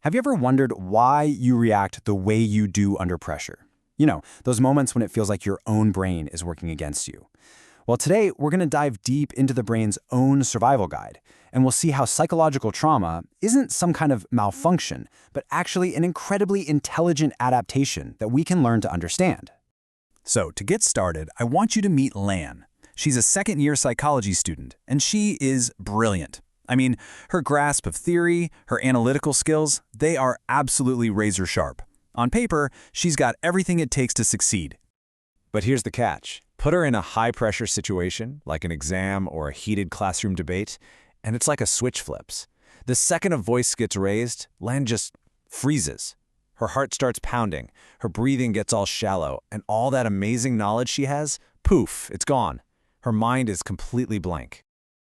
Have you ever wondered why you react the way you do under pressure? You know, those moments when it feels like your own brain is working against you. Well, today we're going to dive deep into the brain's own survival guide, and we'll see how psychological trauma isn't some kind of malfunction, but actually an incredibly intelligent adaptation that we can learn to understand. So, to get started, I want you to meet Lan. She's a second-year psychology student, and she is brilliant. I mean, her grasp of theory, her analytical skills, they are absolutely razor sharp. On paper, she's got everything it takes to succeed. But here's the catch. Put her in a high-pressure situation, like an exam or a heated classroom debate, and it's like a switch flips. The second a voice gets raised, Lan just freezes. Her heart starts pounding, her breathing gets all shallow, and all that amazing knowledge she has, poof, it's gone. Her mind is completely blank.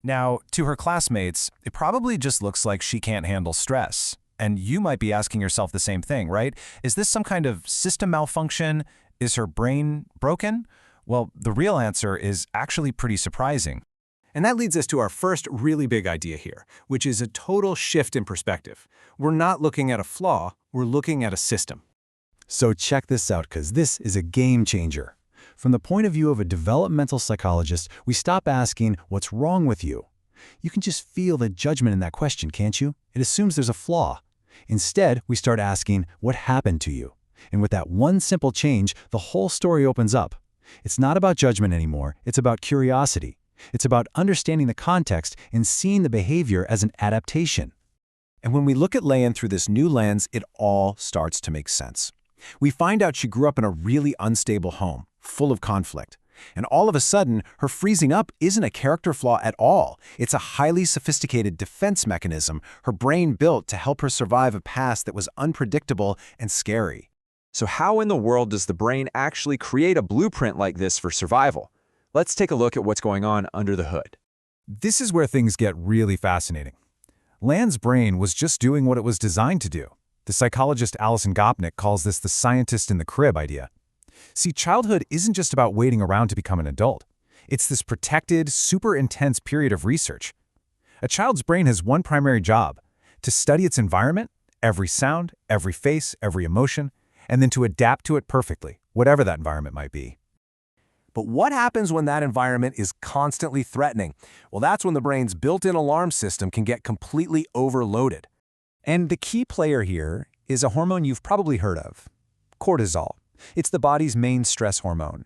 Now, to her classmates, it probably just looks like she can't handle stress. And you might be asking yourself the same thing, right? Is this some kind of system malfunction? Is her brain broken? Well, the real answer is actually pretty surprising. And that leads us to our first really big idea here, which is a total shift in perspective. We're not looking at a flaw, we're looking at a system. So check this out, because this is a game changer. From the point of view of a developmental psychologist, we stop asking, what's wrong with you? You can just feel the judgment in that question, can't you? It assumes there's a flaw. Instead, we start asking, what happened to you? And with that one simple change, the whole story opens up. It's not about judgment anymore, it's about curiosity. It's about understanding the context and seeing the behavior as an adaptation. And when we look at Lan through this new lens, it all starts to make sense. We find out she grew up in a really unstable home, full of conflict. And all of a sudden, her freezing up isn't a character flaw at all. It's a highly sophisticated defense mechanism her brain built to help her survive a past that was unpredictable and scary. So how in the world does the brain actually create a blueprint like this for survival? Let's take a look at what's going on under the hood. This is where things get really fascinating. Lan's brain was just doing what it was designed to do. The psychologist Alison Gopnik calls this the scientist in the crib idea. See, childhood isn't just about waiting around to become an adult. It's this protected, super intense period of research. A child's brain has one primary job: to study its environment, every sound, every face, every emotion, and then to adapt to it perfectly, whatever that environment might be. But what happens when that environment is constantly threatening? Well, that's when the brain's built-in alarm system can get completely overloaded. And the key player here is a hormone you've probably heard of: cortisol. It's the body's main stress hormone.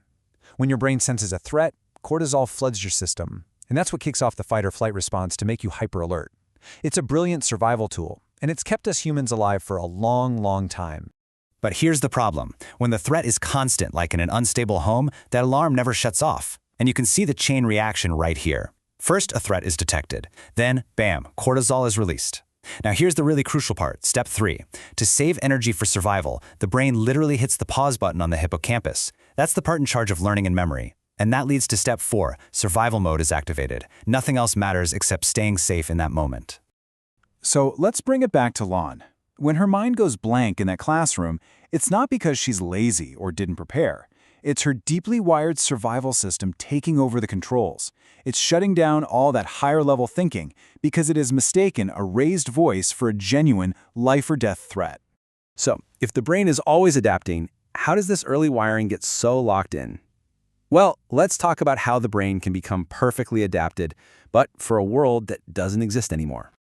When your brain senses a threat, cortisol floods your system, and that's what kicks off the fight-or-flight response to make you hyper-alert. It's a brilliant survival tool, and it's kept us humans alive for a long, long time. But here's the problem. When the threat is constant, like in an unstable home, that alarm never shuts off. And you can see the chain reaction right here. First, a threat is detected. Then, bam, cortisol is released. Now here's the really crucial part, step 3. To save energy for survival, the brain literally hits the pause button on the hippocampus. That's the part in charge of learning and memory. And that leads to step 4, survival mode is activated. Nothing else matters except staying safe in that moment. So let's bring it back to Lan. When her mind goes blank in that classroom, it's not because she's lazy or didn't prepare. It's her deeply wired survival system taking over the controls. It's shutting down all that higher-level thinking because it has mistaken a raised voice for a genuine life-or-death threat. So, if the brain is always adapting, how does this early wiring get so locked in? Well, let's talk about how the brain can become perfectly adapted, but for a world that doesn't exist anymore.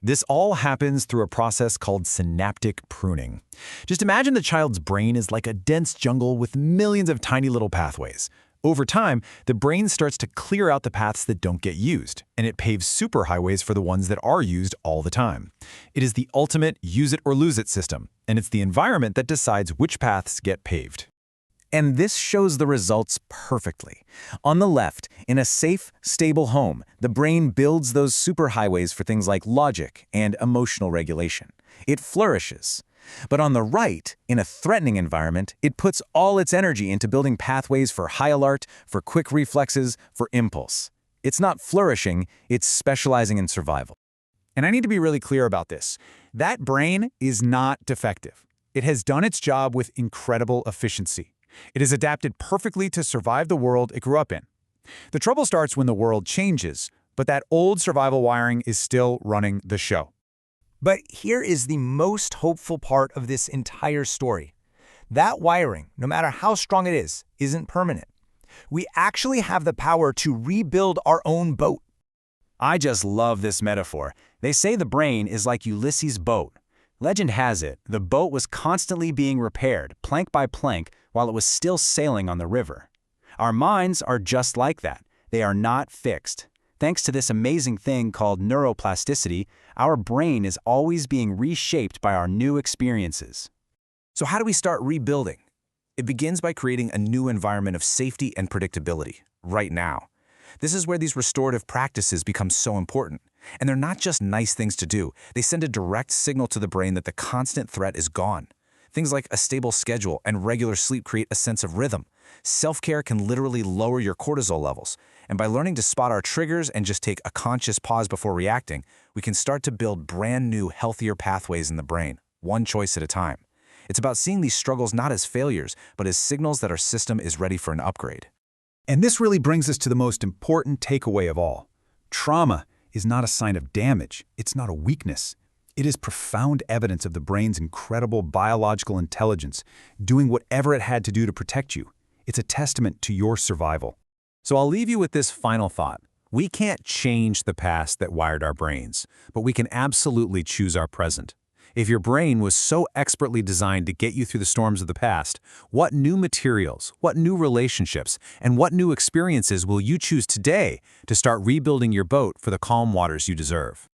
This all happens through a process called synaptic pruning. Just imagine the child's brain is like a dense jungle with millions of tiny little pathways. Over time, the brain starts to clear out the paths that don't get used, and it paves superhighways for the ones that are used all the time. It is the ultimate use-it-or-lose-it system, and it's the environment that decides which paths get paved. And this shows the results perfectly. On the left, in a safe, stable home, the brain builds those superhighways for things like logic and emotional regulation. It flourishes. But on the right, in a threatening environment, it puts all its energy into building pathways for high alert, for quick reflexes, for impulse. It's not flourishing, it's specializing in survival. And I need to be really clear about this. That brain is not defective. It has done its job with incredible efficiency. It is adapted perfectly to survive the world it grew up in. The trouble starts when the world changes, but that old survival wiring is still running the show. But here is the most hopeful part of this entire story. That wiring, no matter how strong it is, isn't permanent. We actually have the power to rebuild our own boat. I just love this metaphor. They say the brain is like Ulysses' boat. Legend has it, the boat was constantly being repaired, plank by plank, while it was still sailing on the river. Our minds are just like that. They are not fixed. Thanks to this amazing thing called neuroplasticity, our brain is always being reshaped by our new experiences. So how do we start rebuilding? It begins by creating a new environment of safety and predictability, right now. This is where these restorative practices become so important. And they're not just nice things to do. They send a direct signal to the brain that the constant threat is gone. Things like a stable schedule and regular sleep create a sense of rhythm. Self-care can literally lower your cortisol levels. And by learning to spot our triggers and just take a conscious pause before reacting, we can start to build brand new, healthier pathways in the brain, one choice at a time. It's about seeing these struggles not as failures, but as signals that our system is ready for an upgrade. And this really brings us to the most important takeaway of all. Trauma is not a sign of damage. It's not a weakness. It is profound evidence of the brain's incredible biological intelligence, doing whatever it had to do to protect you. It's a testament to your survival. So I'll leave you with this final thought. We can't change the past that wired our brains, but we can absolutely choose our present. If your brain was so expertly designed to get you through the storms of the past, what new materials, what new relationships, and what new experiences will you choose today to start rebuilding your boat for the calm waters you deserve?